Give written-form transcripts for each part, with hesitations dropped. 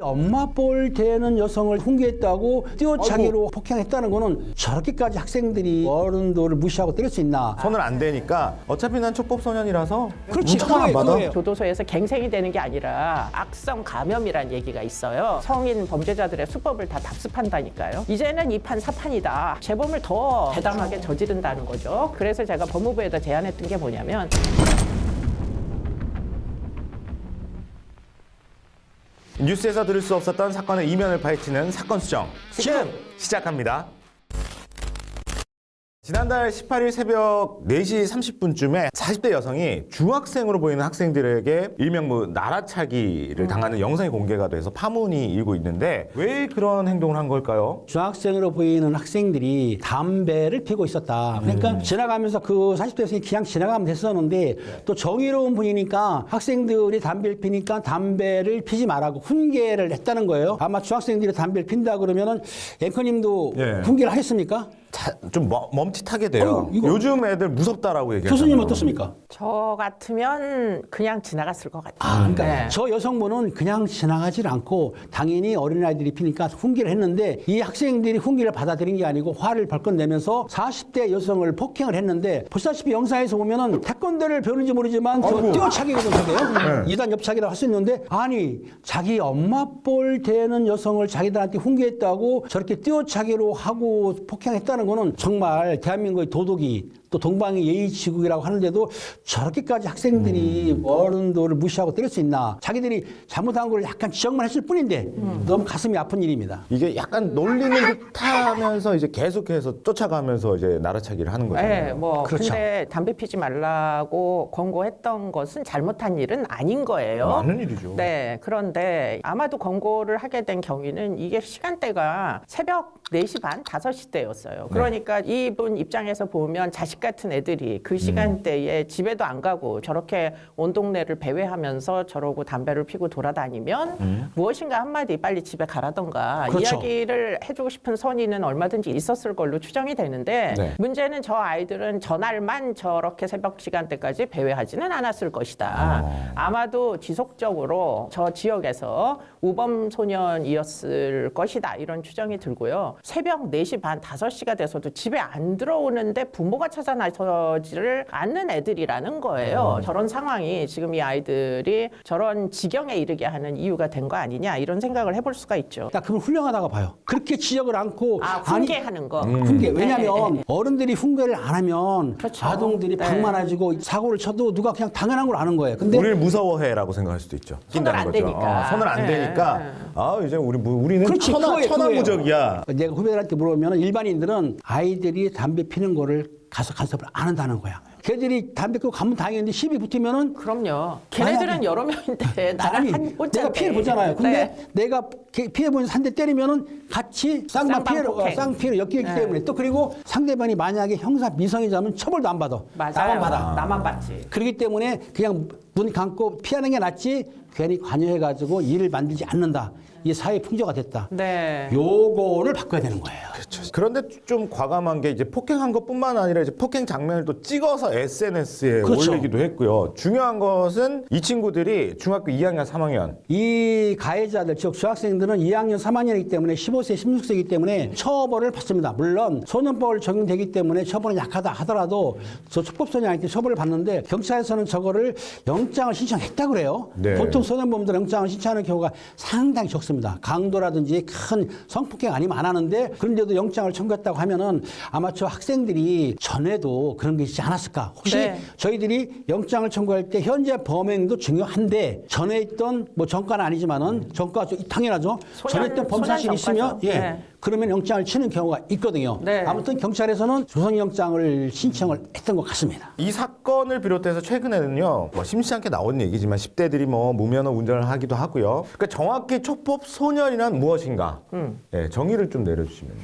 엄마 볼 되는 여성을 훈계했다고 띄어차기로 폭행했다는 거는 저렇게까지 학생들이 어른들을 무시하고 때릴 수 있나? 손을 안 대니까 어차피 난 촉법소년이라서 그렇지, 처벌 안 받아. 그거예요. 교도소에서 갱생이 되는 게 아니라 악성 감염이란 얘기가 있어요. 성인 범죄자들의 수법을 다 답습한다니까요. 이제는 이판사판이다. 재범을 더 대담하게 저지른다는 거죠. 그래서 제가 법무부에다 제안했던 게 뭐냐면 뉴스에서 들을 수 없었던 사건의 이면을 파헤치는 사건 수정 지금 시작합니다. 지난달 18일 새벽 4시 30분쯤에 40대 여성이 중학생으로 보이는 학생들에게 일명 나라차기를 당하는 영상이 공개가 돼서 파문이 일고 있는데 왜 그런 행동을 한 걸까요? 중학생으로 보이는 학생들이 담배를 피우고 있었다. 그러니까 지나가면서 그 40대 여성이 그냥 지나가면 됐었는데 또 정의로운 분이니까 학생들이 담배를 피니까 담배를 피지 말라고 훈계를 했다는 거예요. 아마 중학생들이 담배를 핀다 그러면은 앵커님도 훈계를 하겠습니까? 좀 멈칫하게 돼요. 이거. 요즘 애들 무섭다라고 얘기하잖아요. 교수님 어떻습니까? 저 같으면 그냥 지나갔을 것 같아요. 그러니까 네. 저 여성분은 그냥 지나가질 않고 당연히 어린아이들이 피니까 훈계를 했는데 이 학생들이 훈계를 받아들인 게 아니고 화를 벌컥 내면서 40대 여성을 폭행을 했는데 보시다시피 영상에서 보면은 태권도를 배우는지 모르지만 저 띄어차기거든 저게요. 이단 옆차기라고 할 수 있는데 아니 자기 엄마 볼 되는 여성을 자기들한테 훈계했다고 저렇게 띄어차기로 하고 폭행했다는 거는 정말 대한민국의 도덕이 또 동방의 예의지국이라고 하는데도 저렇게까지 학생들이 어른들을 무시하고 때릴 수 있나. 자기들이 잘못한 걸 약간 지적만 했을 뿐인데 너무 가슴이 아픈 일입니다. 이게 약간 놀리는 듯하면서 이제 계속해서 쫓아가면서 이제 나라차기를 하는 거잖아요. 네, 그렇죠. 근데 담배 피지 말라고 권고했던 것은 잘못한 일은 아닌 거예요. 많은 일이죠. 네, 그런데 아마도 권고를 하게 된 경위는 이게 시간대가 새벽 4시 반, 5시 때였어요. 그러니까 이분 입장에서 보면 자식 같은 애들이 그 시간대에 집에도 안 가고 저렇게 온 동네를 배회하면서 저러고 담배를 피고 돌아다니면 무엇인가 한마디 빨리 집에 가라던가 그렇죠. 이야기를 해주고 싶은 선의는 얼마든지 있었을 걸로 추정이 되는데 네. 문제는 저 아이들은 전날만 저렇게 새벽 시간대까지 배회하지는 않았을 것이다. 아마도 지속적으로 저 지역에서 우범 소년이었을 것이다. 이런 추정이 들고요. 새벽 4시 반, 5시가 돼서도 집에 안 들어오는데 부모가 찾아 나서지를 않는 애들이라는 거예요. 저런 상황이 지금 이 아이들이 저런 지경에 이르게 하는 이유가 된 거 아니냐 이런 생각을 해볼 수가 있죠. 나 그건 훌륭하다고 봐요. 그렇게 지적을 않고 훈계하는 거. 훈계. 왜냐하면 네. 어른들이 훈계를 안 하면 그렇죠. 아동들이 네. 방만해지고 사고를 쳐도 누가 그냥 당연한 걸 아는 거예요. 근데 우리를 무서워해라고 생각할 수도 있죠. 손을 낀다는 안 거죠. 대니까. 손을 안 네. 대니까 이제 우리는 그렇지, 그거예요. 천하무적이야. 내가 후배들한테 물어보면 일반인들은 아이들이 담배 피는 거를 가서 간섭을 안 한다는 거야. 걔들이 담배 끊고 가면 다행인데 시비 붙으면은 그럼요. 걔네들은 여러 명인데 나랑 아니, 한 혼자인데. 내가 피해를 보잖아요. 근데 네. 내가 피해보면서 한 대 때리면은 같이 쌍방폭행. 쌍피해를 엮이기 네. 때문에 또 그리고 상대방이 만약에 형사 미성이자면 처벌도 안 받아. 맞아요. 나만 받아. 나만 받지. 그렇기 때문에 그냥 눈 감고 피하는 게 낫지 괜히 관여해가지고 일을 만들지 않는다. 이게 사회 풍조가 됐다. 네. 요거를 바꿔야 되는 거예요. 그렇죠. 그런데 좀 과감한 게 이제 폭행한 것뿐만 아니라 이제 폭행 장면을 또 찍어서 SNS에 그렇죠. 올리기도 했고요. 중요한 것은 이 친구들이 중학교 2학년, 3학년 이 가해자들, 즉 중학생들은 2학년, 3학년이기 때문에 15세, 16세이기 때문에 처벌을 받습니다. 물론 소년법을 적용되기 때문에 처벌은 약하다 하더라도 저 촉법소년한테 처벌을 받는데 경찰에서는 저거를 영장을 신청했다고 그래요. 네. 보통 소년범들 영장을 신청하는 경우가 상당히 적습니다. 강도라든지 큰 성폭행 아니면 안 하는데 그런데도 영장을 청구했다고 하면은 아마 저 학생들이 전에도 그런 게 있지 않았을까. 혹시 네. 저희들이 영장을 청구할 때 현재 범행도 중요한데 전에 있던 뭐 전과는 아니지만은 전과 당연하죠. 전에 있던 범 사실이 있으면 전과죠. 예. 네. 그러면 영장을 치는 경우가 있거든요. 네. 아무튼 경찰에서는 조성영장을 신청을 했던 것 같습니다. 이 사건을 비롯해서 최근에는요, 뭐 심심찮게 나온 얘기지만 10대들이 뭐 무면허 운전을 하기도 하고요. 그러니까 정확히 촉법 소년이란 무엇인가? 예, 정의를 좀 내려주시면요.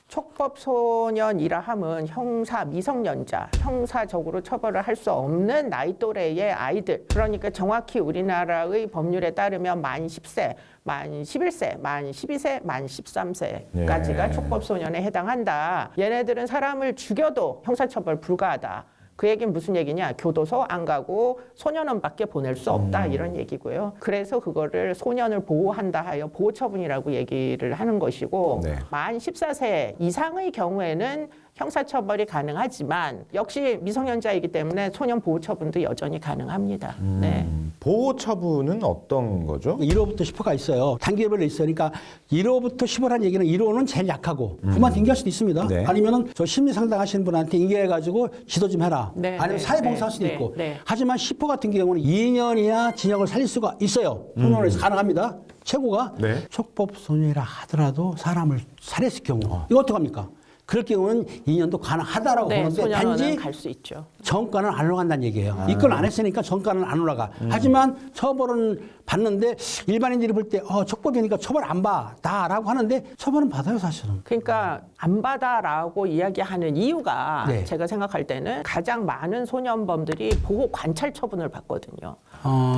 촉법소년이라 함은 형사 미성년자, 형사적으로 처벌을 할 수 없는 나이 또래의 아이들. 그러니까 정확히 우리나라의 법률에 따르면 만 10세, 만 11세, 만 12세, 만 13세까지가 예. 촉법소년에 해당한다. 얘네들은 사람을 죽여도 형사처벌 불가하다. 그 얘기는 무슨 얘기냐? 교도소 안 가고 소년원밖에 보낼 수 없다 이런 얘기고요. 그래서 그거를 소년을 보호한다 하여 보호처분이라고 얘기를 하는 것이고 네. 만 14세 이상의 경우에는 형사처벌이 가능하지만 역시 미성년자이기 때문에 소년 보호처분도 여전히 가능합니다. 네. 보호 처분은 어떤 거죠? 1호부터 10호가 있어요. 단계별로 있어요. 그러니까 1호부터 10호라는 얘기는 1호는 제일 약하고 그만 인계할 수도 있습니다. 네. 아니면은 저 심리 상담하시는 분한테 인계해가지고 지도 좀 해라. 네, 아니면 네, 사회봉사할 수도 네, 있고. 네. 하지만 10호 같은 경우는 2년이야 징역을 살릴 수가 있어요. 소년원에서 가능합니다. 최고가 네. 촉법소년이라 하더라도 사람을 살해했을 경우 이거 어떡합니까? 그럴 경우는 2년도 가능하다라고 네, 보는데 소년원은 단지 갈 수 있죠. 정가는 안 올라간다는 얘기예요. 이건 안 했으니까 정가는 안 올라가. 하지만 처벌은 받는데 일반인들이 볼 때 촉법이니까 처벌 안 받아라고 하는데 처벌은 받아요 사실은. 그러니까 안 받아라고 이야기하는 이유가 네. 제가 생각할 때는 가장 많은 소년범들이 보호 관찰 처분을 받거든요.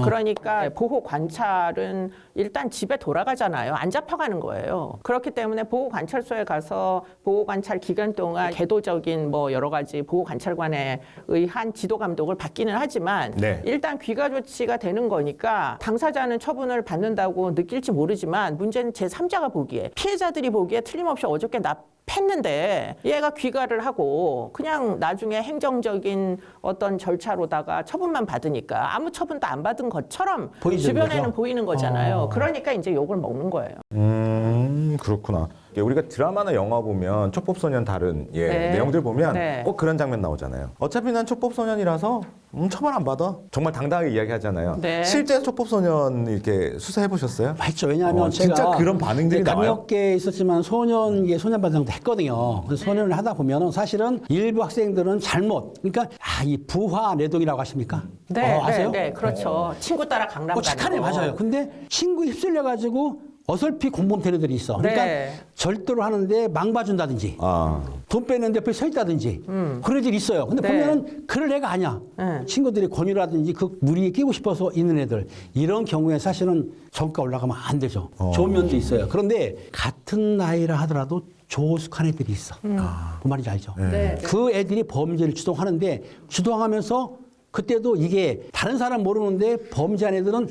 그러니까 보호 관찰은 일단 집에 돌아가잖아요. 안 잡혀가는 거예요. 그렇기 때문에 보호 관찰소에 가서 보호 관찰 기간 동안 계도적인 뭐 여러 가지 보호 관찰관에 의한 지도 감독을 받기는 하지만 네. 일단 귀가 조치가 되는 거니까 당사자는 처분을 받는다고 느낄지 모르지만 문제는 제3자가 보기에 피해자들이 보기에 틀림없이 어저께 나 팼는데 얘가 귀가를 하고 그냥 나중에 행정적인 어떤 절차로다가 처분만 받으니까 아무 처분도 안 받은 것처럼 보이는 주변에는 거죠? 보이는 거잖아요. 그러니까 이제 욕을 먹는 거예요. 그렇구나. 우리가 드라마나 영화 보면 촉법소년 다른 네. 내용들 보면 네. 꼭 그런 장면 나오잖아요. 어차피 난 촉법소년이라서 처벌 안 받아. 정말 당당하게 이야기하잖아요. 네. 실제 촉법소년 이렇게 수사해 보셨어요? 맞죠. 왜냐하면 제가 진짜 그런 반응들이 나와요? 감역계에 있었지만 소년반장도 했거든요. 그래서 소년을 하다 보면은 사실은 일부 학생들은 잘못, 그러니까 이 부화 내동이라고 하십니까? 아세요? 네, 그렇죠. 친구 따라 강남 가는 착하네, 거. 맞아요. 근데 친구 휩쓸려 가지고 어설피 공범 되는 애들이 있어. 그러니까 네. 절도를 하는데 망봐준다든지 돈 뺏는데 옆에 서 있다든지 그런 애들이 있어요. 근데 네. 보면은 그럴 애가 아니야. 네. 친구들이 권유라든지 그 무리에 끼고 싶어서 있는 애들. 이런 경우에 사실은 정가 올라가면 안 되죠. 좋은 면도 있어요. 그런데 같은 나이라 하더라도 조숙한 애들이 있어. 뭔 말인지 알죠? 네. 그 애들이 범죄를 주동하는데 주동하면서 그때도 이게 다른 사람 모르는데 범죄한 애들은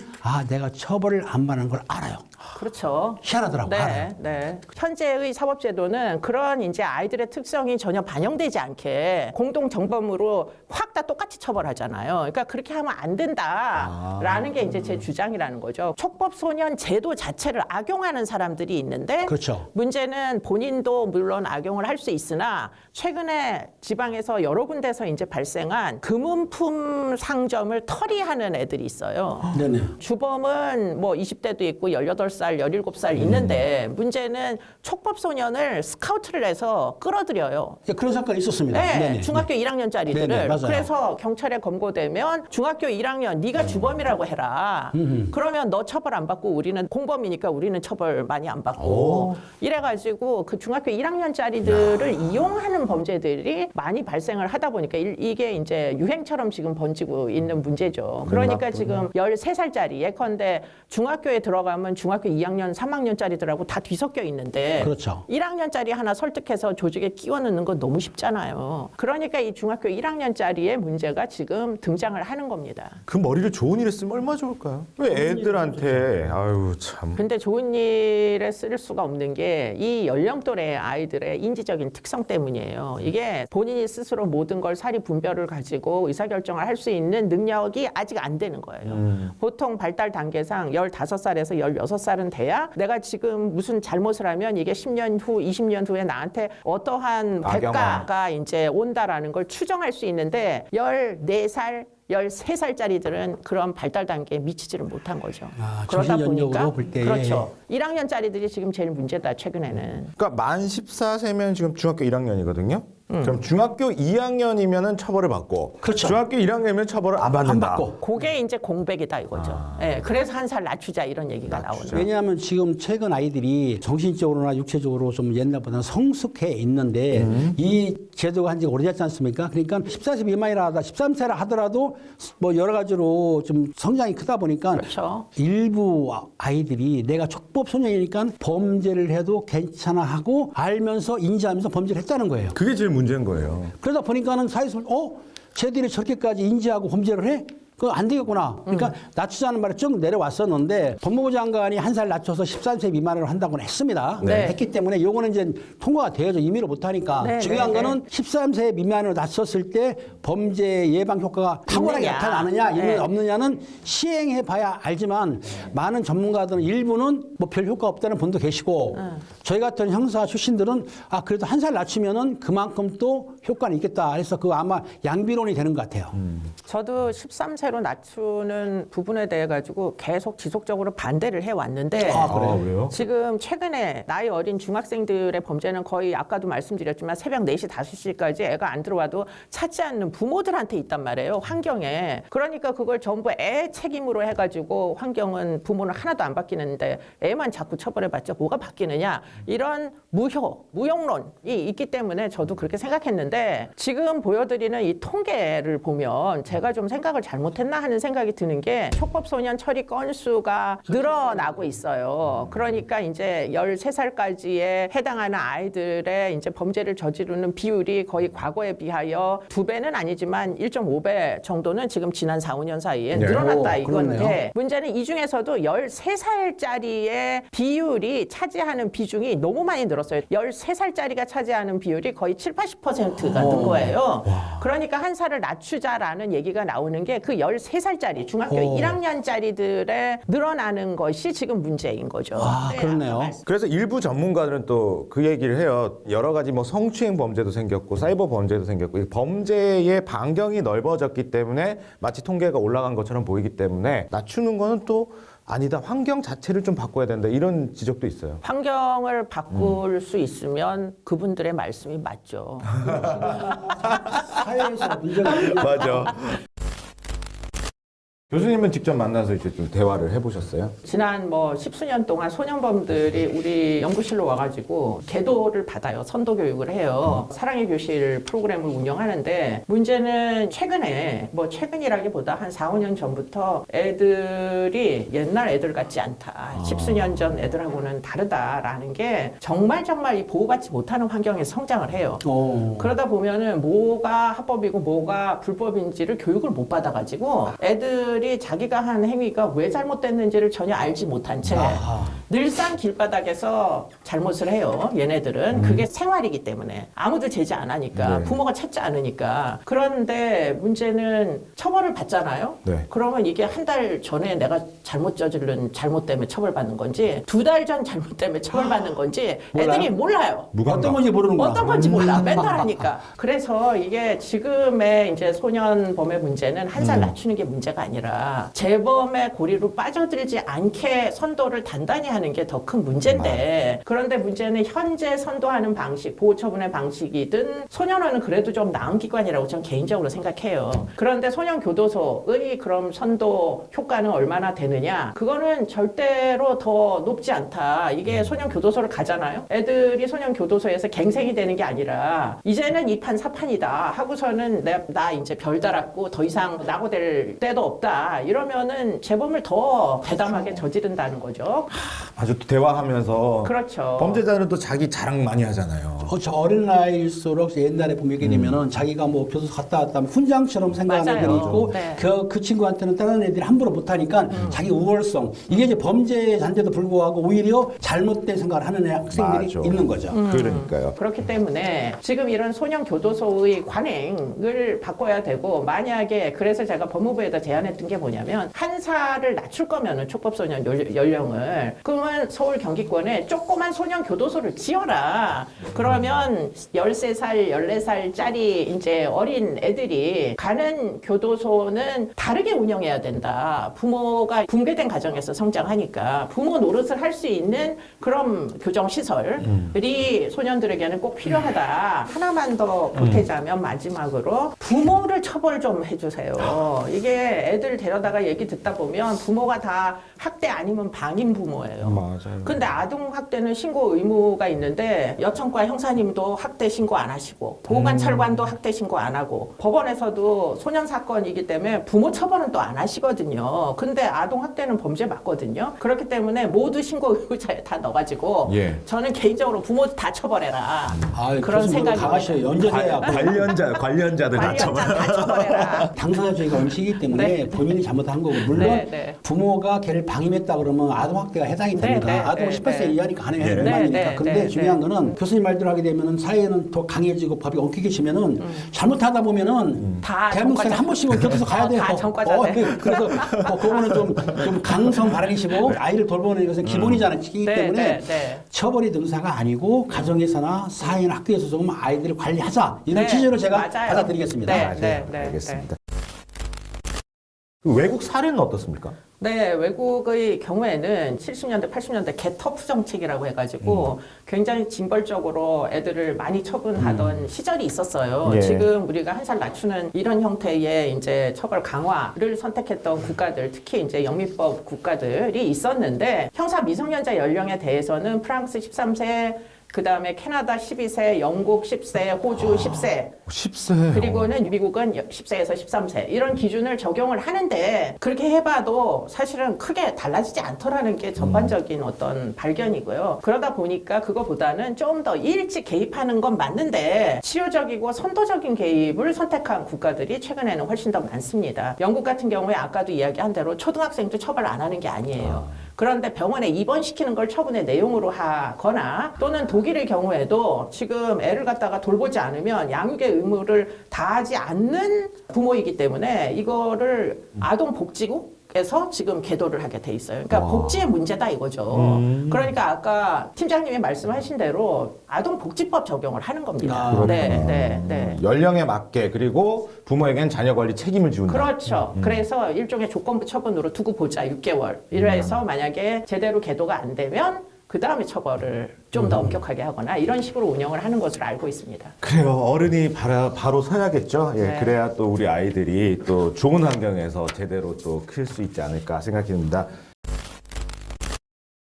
내가 처벌을 안 받는 걸 알아요. 그렇죠. 희한하더라고요. 알아요. 네. 현재의 사법제도는 그런 이제 아이들의 특성이 전혀 반영되지 않게 공동 정범으로 확 다 똑같이 처벌하잖아요. 그러니까 그렇게 하면 안 된다라는 게 이제 제 주장이라는 거죠. 촉법소년 제도 자체를 악용하는 사람들이 있는데 그렇죠. 문제는 본인도 물론 악용을 할 수 있으나 최근에 지방에서 여러 군데서 이제 발생한 금은품 상점을 털이하는 애들이 있어요. 네네. 주범은 뭐 20대도 있고 18살, 17살 있는데 문제는 촉법소년을 스카우트를 해서 끌어들여요. 그런 사건이 있었습니다. 네, 네네. 중학교 1학년짜리들을. 네네, 맞아요. 그래서 경찰에 검거되면 중학교 1학년 네가 주범이라고 해라. 그러면 너 처벌 안 받고 우리는 공범이니까 우리는 처벌 많이 안 받고. 이래가지고 그 중학교 1학년짜리들을 이용하는 범죄들이 많이 발생을 하다 보니까 이게 이제 유행처럼 지금 번지고 있는 문제죠. 그러니까 지금 13살짜리 예컨대 중학교에 들어가면 중학교 2학년, 3학년짜리들하고 다 뒤섞여 있는데 그렇죠. 1학년짜리 하나 설득해서 조직에 끼워 넣는 건 너무 쉽잖아요. 그러니까 이 중학교 1학년짜리의 문제가 지금 등장을 하는 겁니다. 그 머리를 좋은 일에 쓰면 얼마나 좋을까요? 왜 애들한테 아유 참. 근데 좋은 일에 쓸 수가 없는 게 이 연령대의 아이들의 인지적인 특성 때문이에요. 이게 본인이 스스로 모든 걸 사리 분별을 가지고 의사결정을 할 수 있는 능력이 아직 안 되는 거예요. 보통 발달 단계상 15살에서 16살은 돼야 내가 지금 무슨 잘못을 하면 이게 10년 후, 20년 후에 나한테 어떠한 대가가 이제 온다라는 걸 추정할 수 있는데 14살 13살짜리들은 그런 발달 단계에 미치지를 못한 거죠. 그러다 정신연령으로 보니까 볼 때. 그렇죠. 1학년짜리들이 지금 제일 문제다 최근에는. 그러니까 만 14세면 지금 중학교 1학년이거든요. 그럼 중학교 2학년이면은 처벌을 받고 그렇죠. 중학교 1학년이면 처벌을 안 받는다. 안 받고. 그게 이제 공백이다 이거죠. 예, 그래서 한 살 낮추자 이런 얘기가 나오는 거예요. 왜냐하면 지금 최근 아이들이 정신적으로나 육체적으로 좀 옛날보다는 성숙해 있는데 이 제도가 한 지가 오래됐지 않습니까? 그러니까 14세 미만이라 하다 13세라 하더라도 뭐 여러 가지로 좀 성장이 크다 보니까 그렇죠. 일부 아이들이 내가 촉법 소년이니까 범죄를 해도 괜찮아 하고 알면서 인지하면서 범죄를 했다는 거예요. 그게 제일 문제인 거예요. 그러다 보니까는 사회에서 쟤들이 저렇게까지 인지하고 범죄를 해? 그거 안 되겠구나. 그러니까 낮추자는 말이 쭉 내려왔었는데 법무부 장관이 한 살 낮춰서 13세 미만으로 한다고는 했습니다. 네. 했기 때문에 요거는 이제 통과가 돼야죠. 임의로 못하니까. 네, 중요한 네, 거는 13세 미만으로 낮췄을 때 범죄 예방 효과가 탁월하게 있느냐. 나타나느냐 네. 없느냐는 시행해 봐야 알지만 많은 전문가들은 일부는 뭐 별 효과 없다는 분도 계시고 저희 같은 형사 출신들은 아 그래도 한 살 낮추면은 그만큼 또 효과는 있겠다. 그래서 그거 아마 양비론이 되는 것 같아요. 저도 13세로 낮추는 부분에 대해 가지고 계속 지속적으로 반대를 해왔는데 왜요? 지금 최근에 나이 어린 중학생들의 범죄는 거의 아까도 말씀드렸지만 새벽 4시, 5시까지 애가 안 들어와도 찾지 않는 부모들한테 있단 말이에요. 환경에. 그러니까 그걸 전부 애 책임으로 해가지고 환경은 부모는 하나도 안 바뀌는데 애만 자꾸 처벌해봤자 뭐가 바뀌느냐. 이런 무용론이 있기 때문에 저도 그렇게 생각했는데 지금 보여드리는 이 통계를 보면 제가 좀 생각을 잘못했나 하는 생각이 드는 게 촉법소년 처리 건수가 늘어나고 있어요. 그러니까 이제 13살까지에 해당하는 아이들의 이제 범죄를 저지르는 비율이 거의 과거에 비하여 2배는 아니지만 1.5배 정도는 지금 지난 4, 5년 사이에 네. 늘어났다 오, 이건데 그렇네요. 문제는 이 중에서도 13살짜리의 비율이 차지하는 비중이 너무 많이 늘었어요. 13살짜리가 차지하는 비율이 거의 7, 80%가 는 거예요. 그러니까 한 살을 낮추자라는 얘기가 나오는 게 그 13살짜리 중학교 1학년짜리들의 늘어나는 것이 지금 문제인 거죠. 아, 네, 그렇네요. 아까 말씀- 그래서 일부 전문가들은 또 그 얘기를 해요. 여러 가지 뭐 성추행 범죄도 생겼고 사이버 범죄도 생겼고 이 범죄의 반경이 넓어졌기 때문에 마치 통계가 올라간 것처럼 보이기 때문에 낮추는 거는 또 아니다. 환경 자체를 좀 바꿔야 된다. 이런 지적도 있어요. 환경을 바꿀 수 있으면 그분들의 말씀이 맞죠. 사회에서 문제가 맞아. 교수님은 직접 만나서 이제 좀 대화를 해보셨어요? 지난 뭐 십수년 동안 소년범들이 우리 연구실로 와가지고 계도를 받아요. 선도 교육을 해요. 사랑의 교실 프로그램을 운영하는데 문제는 최근에 뭐 최근이라기보다 한 4, 5년 전부터 애들이 옛날 애들 같지 않다. 십수년 전 애들하고는 다르다라는 게 정말 이 보호받지 못하는 환경에서 성장을 해요. 그러다 보면은 뭐가 합법이고 뭐가 불법인지를 교육을 못 받아가지고 애들이 자기가 한 행위가 왜 잘못됐는지를 전혀 알지 못한 채 늘상 길바닥에서 잘못을 해요. 얘네들은 그게 생활이기 때문에 아무도 제지 안 하니까 네. 부모가 찾지 않으니까. 그런데 문제는 처벌을 받잖아요. 네. 그러면 이게 한 달 전에 내가 잘못 저지른 잘못 때문에 처벌받는 건지 2달 전 잘못 때문에 처벌받는 건지 애들이 몰라요. 어떤 건지 모르는구나. 어떤 건지 몰라. 맨날 하니까. 그래서 이게 지금의 이제 소년범의 문제는 한 살 낮추는 게 문제가 아니라 재범의 고리로 빠져들지 않게 선도를 단단히 하는 게 더 큰 문제인데 그런데 문제는 현재 선도하는 방식, 보호처분의 방식이든 소년원은 그래도 좀 나은 기관이라고 저는 개인적으로 생각해요. 그런데 소년교도소의 그럼 선도 효과는 얼마나 되느냐? 그거는 절대로 더 높지 않다. 이게 소년교도소를 가잖아요. 애들이 소년교도소에서 갱생이 되는 게 아니라 이제는 2판 4판이다 하고서는 나 이제 별 달았고 더 이상 낙오될 때도 없다. 이러면은 재범을 더 대담하게 저지른다는 거죠. 아주 또 대화하면서 그렇죠. 범죄자는 또 자기 자랑 많이 하잖아요. 저 어린 나이일수록 옛날에 보게 되면은 자기가 뭐 교도소 갔다 왔다 하면 훈장처럼 생각하는 맞아요. 애들이 있고 네. 그 친구한테는 다른 애들이 함부로 못하니까 자기 우월성 이게 이제 범죄자인데도 불구하고 오히려 잘못된 생각을 하는 학생들이 맞아. 있는 거죠. 그러니까요. 그렇기 때문에 지금 이런 소년교도소의 관행을 바꿔야 되고 만약에 그래서 제가 법무부에다 제안했던 게 뭐냐면 한 살을 낮출 거면은 촉법소년 연령을 그러면 서울 경기권에 조그만 소년교도소를 지어라. 그러면 13살, 14살짜리 이제 어린 애들이 가는 교도소는 다르게 운영해야 된다. 부모가 붕괴된 가정에서 성장하니까 부모 노릇을 할 수 있는 그런 교정시설이 소년들에게는 꼭 필요하다. 하나만 더 보태자면 마지막으로 부모를 처벌 좀 해주세요. 이게 애들 데려다가 얘기 듣다 보면 부모가 다 학대 아니면 방임 부모예요. 맞아요. 근데 아동 학대는 신고 의무가 있는데 여청과 형사님도 학대 신고 안 하시고 보호관찰관도 학대 신고 안 하고 법원에서도 소년 사건이기 때문에 부모 처벌은 또 안 하시거든요. 근데 아동 학대는 범죄 맞거든요. 그렇기 때문에 모두 신고 의무자에 다 넣어가지고 예. 저는 개인적으로 부모 다 처벌해라. 그런 생각이 강하셔요. 연전해야 관련자들 다 관련자 다 처벌해라. 당사자주의가 음식이기 때문에 본인이 잘못한 거고 물론 네, 네. 부모가 걔를 방임했다 그러면 아동학대가 해당이 됩니다. 네, 네, 아동 네, 18세 네. 이하니까 가능해요. 네. 일반이니까. 네, 네, 근데 네, 중요한 네. 거는 교수님 말대로 하게 되면은 사회는 더 강해지고 법이 엉키게지면은 잘못하다 보면은 다 대한민국에 한 번씩은 곁에서 가야 돼요. 다 전과자들. 그래서 그거는 좀 강성 발언이시고 아이를 돌보는 것은 기본이잖아요. 지키기 네, 때문에 네, 네. 처벌이 능사가 아니고 가정에서나 사회나 학교에서 좀 아이들을 관리하자 이런 네, 취지로 제가 맞아요. 받아들이겠습니다. 네, 맞아요. 네, 네, 알겠습니다. 그 외국 사례는 어떻습니까? 네, 외국의 경우에는 70년대, 80년대 개터프 정책이라고 해가지고 굉장히 징벌적으로 애들을 많이 처분하던 시절이 있었어요. 예. 지금 우리가 한 살 낮추는 이런 형태의 이제 처벌 강화를 선택했던 국가들, 특히 이제 영미법 국가들이 있었는데 형사 미성년자 연령에 대해서는 프랑스 13세, 그 다음에 캐나다 12세, 영국 10세, 호주 10세, 10세. 그리고는 미국은 10세에서 13세 이런 기준을 적용을 하는데 그렇게 해봐도 사실은 크게 달라지지 않더라는 게 전반적인 어떤 발견이고요. 그러다 보니까 그거보다는 좀 더 일찍 개입하는 건 맞는데 치료적이고 선도적인 개입을 선택한 국가들이 최근에는 훨씬 더 많습니다. 영국 같은 경우에 아까도 이야기한 대로 초등학생도 처벌 안 하는 게 아니에요. 그런데 병원에 입원시키는 걸 처분의 내용으로 하거나 또는 독일의 경우에도 지금 애를 갖다가 돌보지 않으면 양육의 의무를 다하지 않는 부모이기 때문에 이거를 아동복지국에서 지금 계도를 하게 돼 있어요. 그러니까 복지의 문제다 이거죠. 그러니까 아까 팀장님이 말씀하신 대로 아동복지법 적용을 하는 겁니다. 아, 네, 네, 네. 연령에 맞게 그리고 부모에겐 자녀 관리 책임을 지운다. 그렇죠. 그래서 일종의 조건부 처분으로 두고 보자 6개월. 이래서 만약에 제대로 계도가 안 되면 그 다음에 처벌을 좀 더 엄격하게 하거나 이런 식으로 운영을 하는 것으로 알고 있습니다. 그래요. 어른이 바로 서야겠죠. 예, 네. 그래야 또 우리 아이들이 또 좋은 환경에서 제대로 또 클 수 있지 않을까 생각이 듭니다.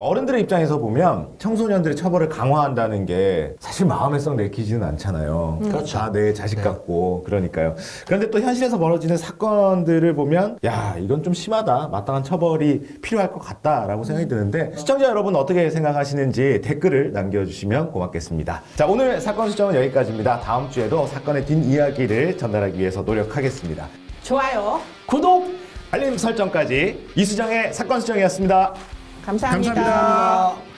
어른들의 입장에서 보면 청소년들의 처벌을 강화한다는 게 사실 마음에 썩 내키지는 않잖아요. 그렇죠. 다 내 자식 같고 그러니까요. 그런데 또 현실에서 벌어지는 사건들을 보면 야 이건 좀 심하다. 마땅한 처벌이 필요할 것 같다라고 생각이 드는데 시청자 여러분 어떻게 생각하시는지 댓글을 남겨주시면 고맙겠습니다. 자 오늘 사건 수정은 여기까지입니다. 다음 주에도 사건의 뒷이야기를 전달하기 위해서 노력하겠습니다. 좋아요. 구독! 알림 설정까지 이수정의 사건 수정이었습니다. 감사합니다. 감사합니다.